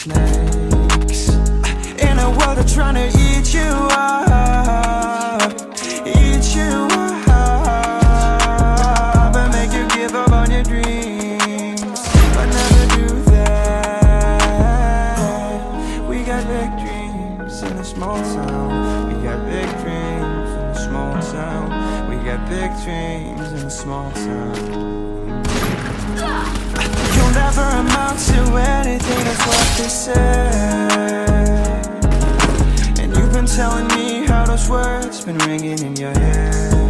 snakes in a world that's trying to eat you up, eat you up, and make you give up on your dreams, but never do that. We got big dreams in a small town. We got big dreams in a small town. We got big dreams in a small town. You'll never amount to anything, that's what they say. And you've been telling me how those words been ringing in your head,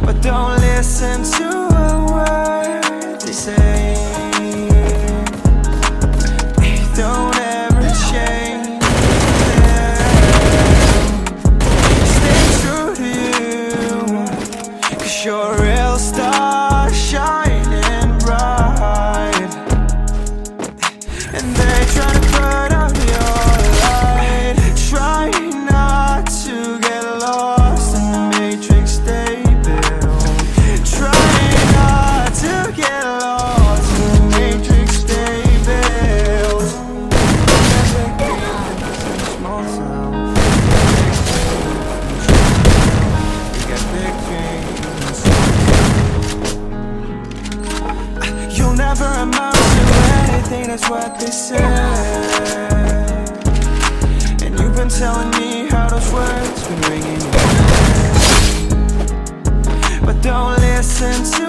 but don't listen to a word they say. Don't ever change them. Stay true to you, 'cause you're a real star shining bright, and they try to put out your light. Try not to get lost in the matrix they built. Try not to get lost in the matrix they built. Small town. We got big dreams. You'll never amount to anything, that's what they say. And you've been telling me how those words been ringing in your head, but don't listen to